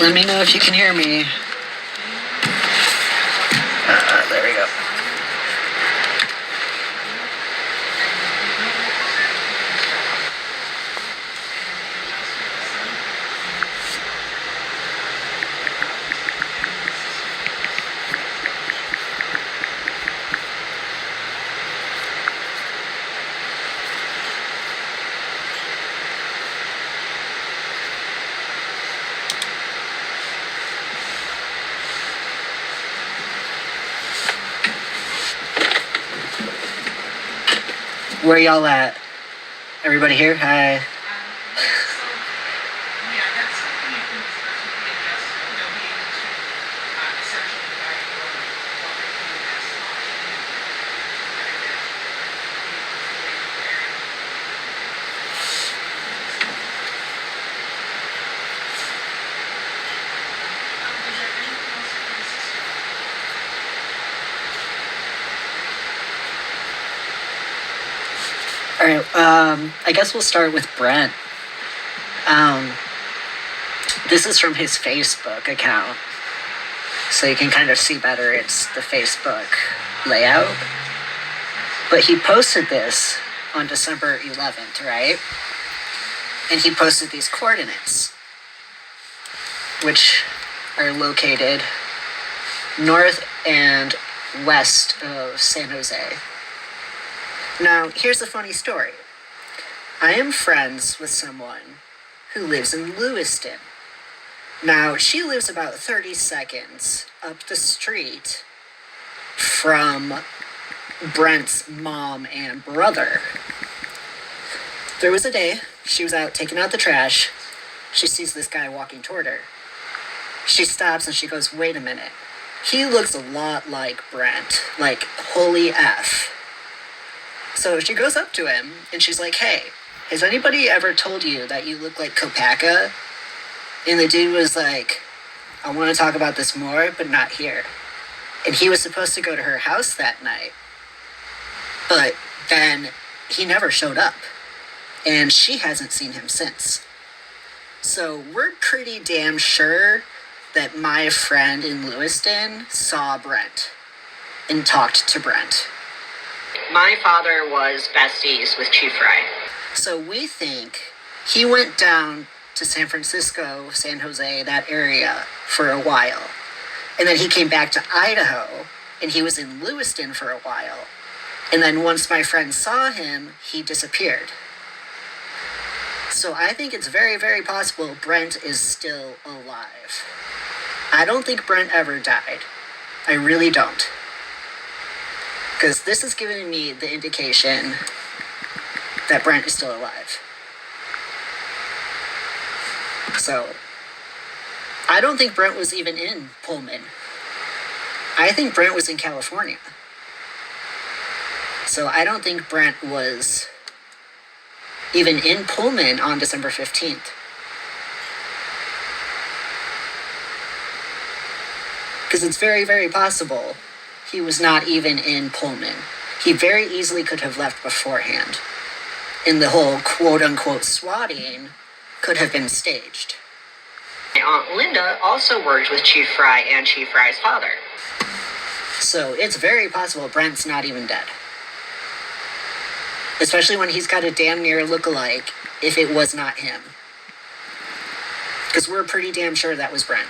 Let me know if you can hear me. There we go. Where y'all at? Everybody here? Hi. All right, I guess we'll start with Brent. This is from his Facebook account, so you can kind of see better. It's the Facebook layout. But he posted this on December 11th, right? And he posted these coordinates, which are located north and west of San Jose. Now, here's a funny story. I am friends with someone who lives in Lewiston. Now, she lives about 30 seconds up the street from Brent's mom and brother. There was a day, she was out taking out the trash. She sees this guy walking toward her. She stops and she goes, wait a minute. He looks a lot like Brent, like holy F. So she goes up to him, and she's like, hey, has anybody ever told you that you look like Kopacka? And the dude was like, I want to talk about this more, but not here. And he was supposed to go to her house that night. But then he never showed up. And she hasn't seen him since. So we're pretty damn sure that my friend in Lewiston saw Brent and talked to Brent. My father was besties with Chief Fry. So we think he went down to San Francisco, San Jose, that area for a while. And then he came back to Idaho, and he was in Lewiston for a while. And then once my friend saw him, he disappeared. So I think it's very, very possible Brent is still alive. I don't think Brent ever died. I really don't. Because this is giving me the indication that Brent is still alive. So, I don't think Brent was even in Pullman. I think Brent was in California. So I don't think Brent was even in Pullman on December 15th. Because it's very, very possible he was not even in Pullman. He very easily could have left beforehand. And the whole quote-unquote swatting could have been staged. My Aunt Linda also worked with Chief Fry and Chief Fry's father. So it's very possible Brent's not even dead. Especially when he's got a damn near look-alike if it was not him. Because we're pretty damn sure that was Brent.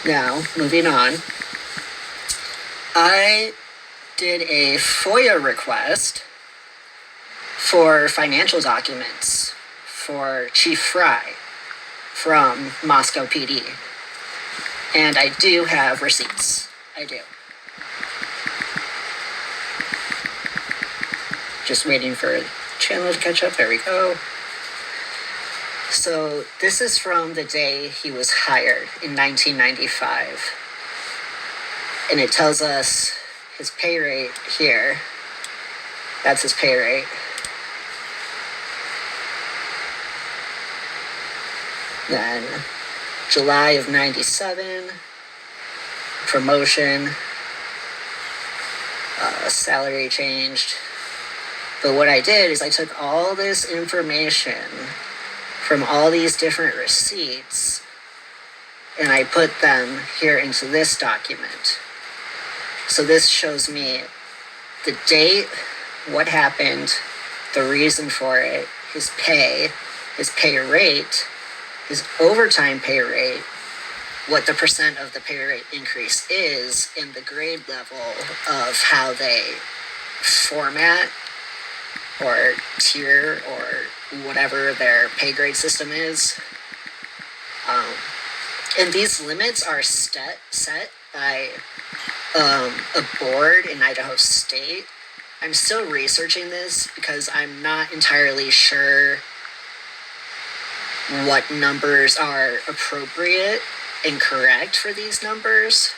Now, moving on, I did a FOIA request for financial documents for Chief Fry from Moscow PD. And I do have receipts. I do. Just waiting for the channel to catch up. There we go. So this is from the day he was hired in 1995. And it tells us his pay rate here. That's his pay rate. Then July of 97, promotion, salary changed. But what I did is I took all this information from all these different receipts and I put them here into this document. So this shows me the date, what happened, the reason for it, his pay rate, his overtime pay rate, what the percent of the pay rate increase is, and the grade level of how they format or tier or whatever their pay grade system is. And these limits are set by a board in Idaho State. I'm still researching this because I'm not entirely sure what numbers are appropriate and correct for these numbers.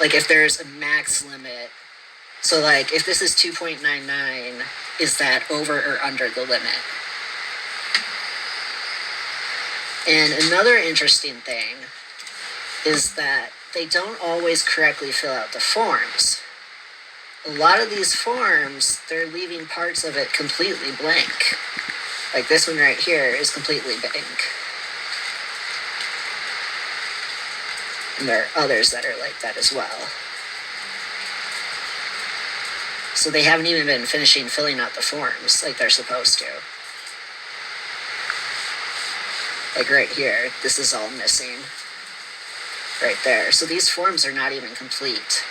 Like if there's a max limit. So like if this is 2.99, is that over or under the limit? And another interesting thing is that they don't always correctly fill out the forms. A lot of these forms, they're leaving parts of it completely blank. Like this one right here is completely blank. And there are others that are like that as well. So they haven't even been finishing filling out the forms like they're supposed to. Like right here, this is all missing. Right there. So these forms are not even complete.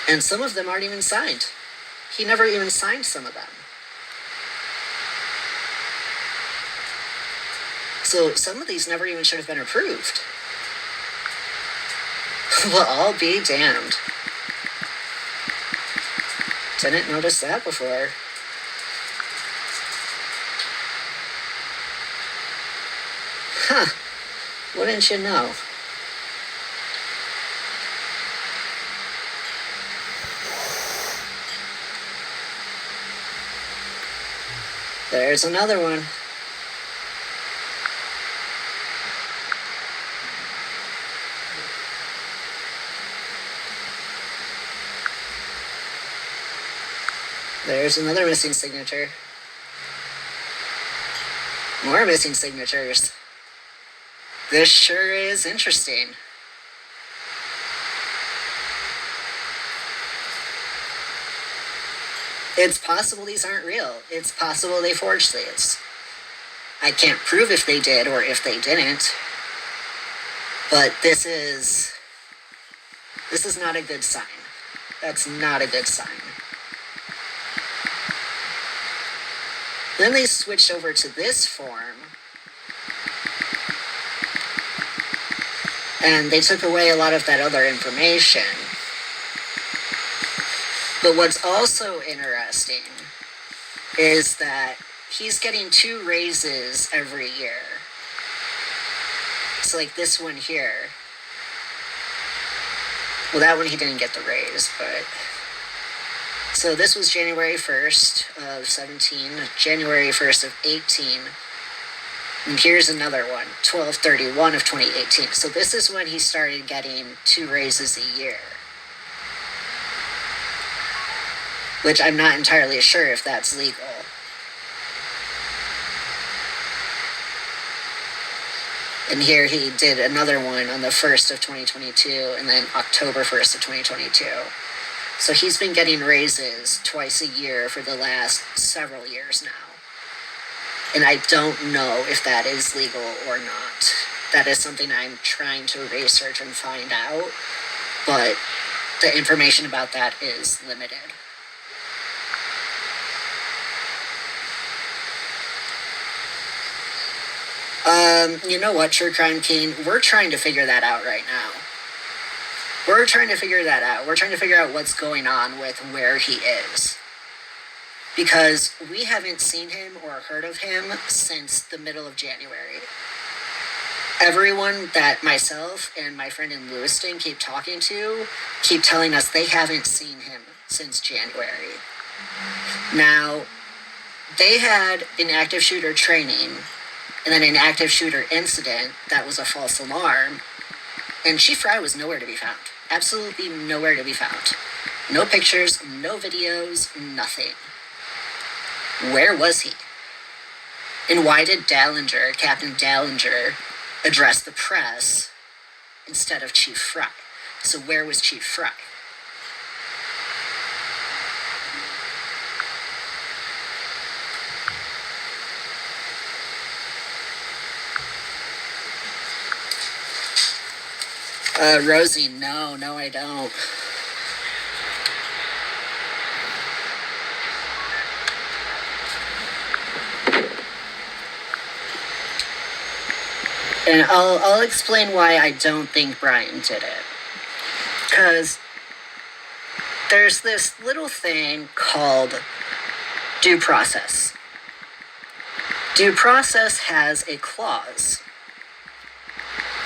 And some of them aren't even signed. He never even signed some of them. So some of these never even should have been approved. Well, I'll be damned. Didn't notice that before. Huh. Wouldn't you know? There's another one. There's another missing signature. More missing signatures. This sure is interesting. It's possible these aren't real. It's possible they forged these. I can't prove if they did or if they didn't. But this is not a good sign. That's not a good sign. Then they switched over to this form. And they took away a lot of that other information. But what's also interesting is that he's getting 2 raises every year. So like this one here. Well, that one he didn't get the raise, but... So this was January 1st of 17, January 1st of 18. And here's another one, 12/31 of 2018. So this is when he started getting 2 raises a year. Which I'm not entirely sure if that's legal. And here he did another one on the 1st of 2022 and then October 1st of 2022. So he's been getting raises twice a year for the last several years now. And I don't know if that is legal or not. That is something I'm trying to research and find out. But the information about that is limited. You know what, True Crime King? We're trying to figure that out right now. We're trying to figure that out. We're trying to figure out what's going on with where he is. Because we haven't seen him or heard of him since the middle of January. Everyone that myself and my friend in Lewiston keep talking to keep telling us they haven't seen him since January. Now, they had an active shooter training and then an active shooter incident that was a false alarm, and Chief Fry was nowhere to be found. Absolutely nowhere to be found. No pictures, no videos, nothing. Where was he? And why did Captain Dallinger, address the press instead of Chief Fry? So where was Chief Fry? Rosie, no, I don't. And I'll explain why I don't think Bryan did it. Because there's this little thing called due process. Due process has a clause.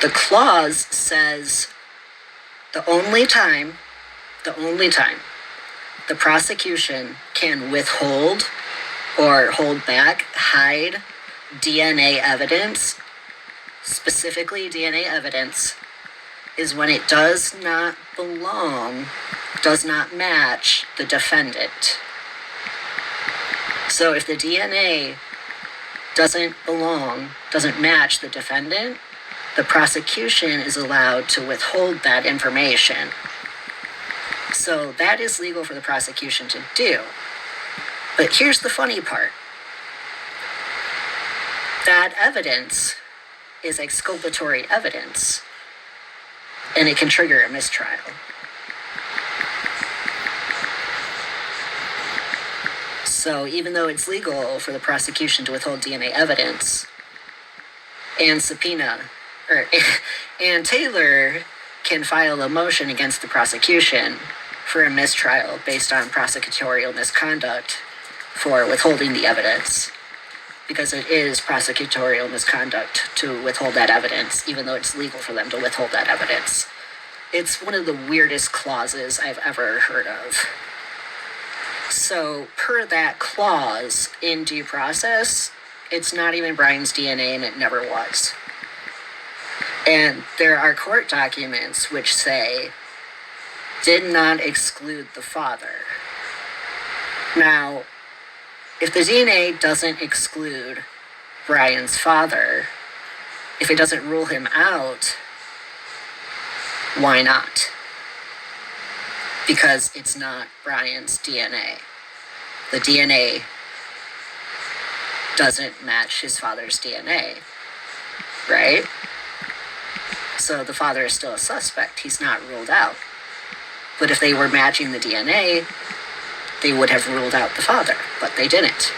The clause says the only time the prosecution can withhold or hold back, hide DNA evidence, specifically DNA evidence, is when it does not match the defendant. So if the DNA doesn't match the defendant, the prosecution is allowed to withhold that information. So that is legal for the prosecution to do. But here's the funny part. That evidence is exculpatory evidence, and it can trigger a mistrial. So even though it's legal for the prosecution to withhold DNA evidence and and Taylor can file a motion against the prosecution for a mistrial based on prosecutorial misconduct for withholding the evidence, because it is prosecutorial misconduct to withhold that evidence, even though it's legal for them to withhold that evidence. It's one of the weirdest clauses I've ever heard of. So, per that clause in due process, it's not even Bryan's DNA, and it never was. And there are court documents which say, did not exclude the father. Now, if the DNA doesn't exclude Bryan's father, if it doesn't rule him out, why not? Because it's not Bryan's DNA. The DNA doesn't match his father's DNA, right? So the father is still a suspect. He's not ruled out. But if they were matching the DNA, they would have ruled out the father, but they didn't.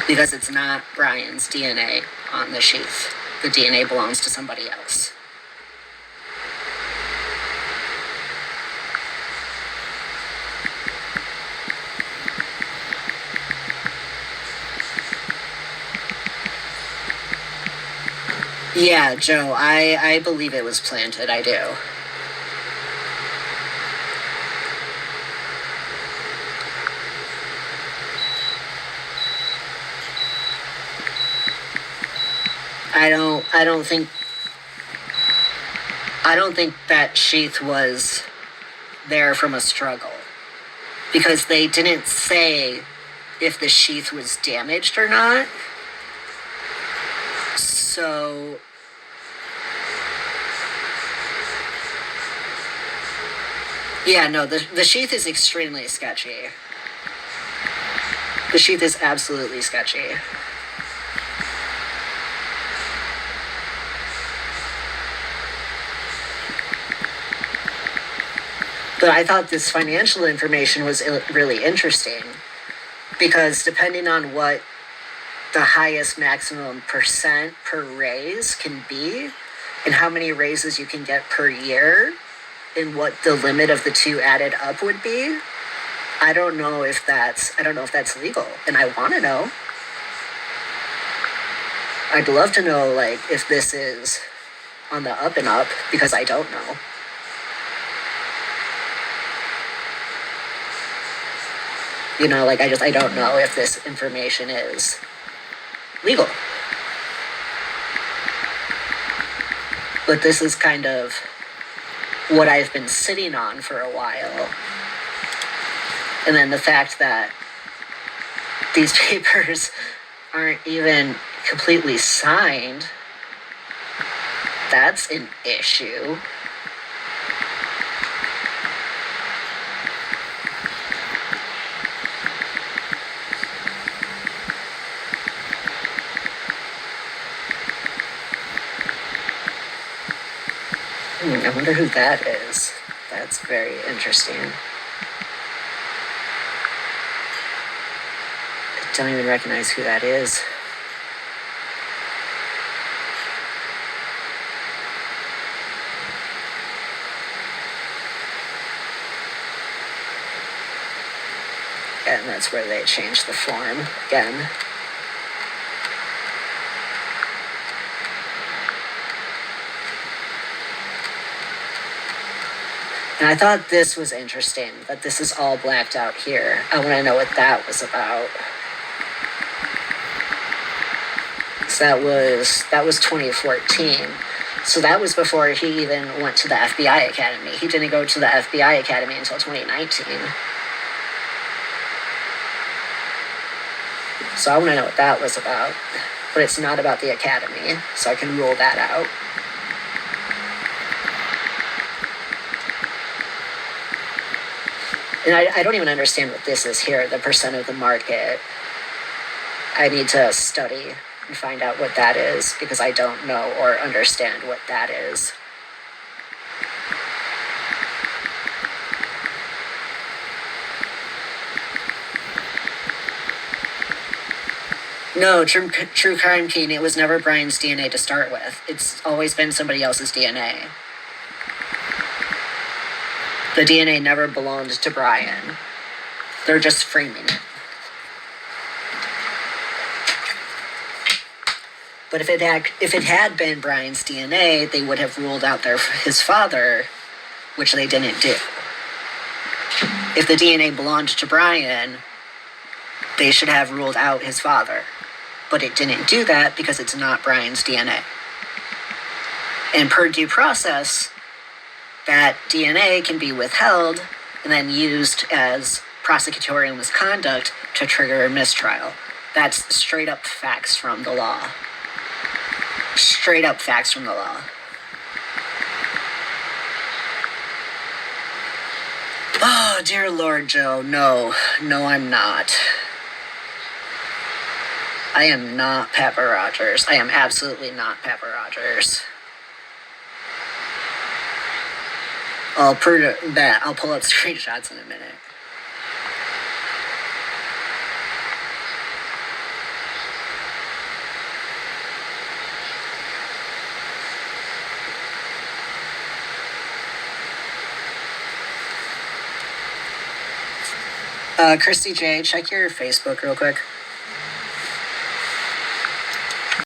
Because it's not Bryan's DNA on the sheath. The DNA belongs to somebody else. Yeah, Joe, I believe it was planted, I do. I don't think that sheath was there from a struggle, because they didn't say if the sheath was damaged or not. So yeah, no, the sheath is extremely sketchy. The sheath is absolutely sketchy. But I thought this financial information was really interesting, because depending on what the highest maximum percent per raise can be, and how many raises you can get per year, and what the limit of the two added up would be, I don't know if that's legal, and I want to know. I'd love to know, like, if this is on the up and up, because I don't know. You know, like, I don't know if this information is legal. But this is kind of what I've been sitting on for a while. And then the fact that these papers aren't even completely signed, that's an issue. I wonder who that is. That's very interesting. I don't even recognize who that is. And that's where they changed the form again. And I thought this was interesting, that this is all blacked out here. I want to know what that was about. So that was 2014. So that was before he even went to the FBI Academy. He didn't go to the FBI Academy until 2019. So I want to know what that was about. But it's not about the academy, so I can rule that out. And I don't even understand what this is here, the percent of the market. I need to study and find out what that is, because I don't know or understand what that is. No, True Crime King, it was never Bryan's DNA to start with. It's always been somebody else's DNA. The DNA never belonged to Bryan. They're just framing it. But if it had been Bryan's DNA, they would have ruled out his father, which they didn't do. If the DNA belonged to Bryan, they should have ruled out his father. But it didn't do that because it's not Bryan's DNA. And per due process, that DNA can be withheld and then used as prosecutorial misconduct to trigger a mistrial. That's straight up facts from the law. Straight up facts from the law. Oh, dear Lord, Joe, no, I'm not. I am not Papa Rogers. I am absolutely not Papa Rogers. I'll prove that. I'll pull up screenshots in a minute. Christy J, check your Facebook real quick.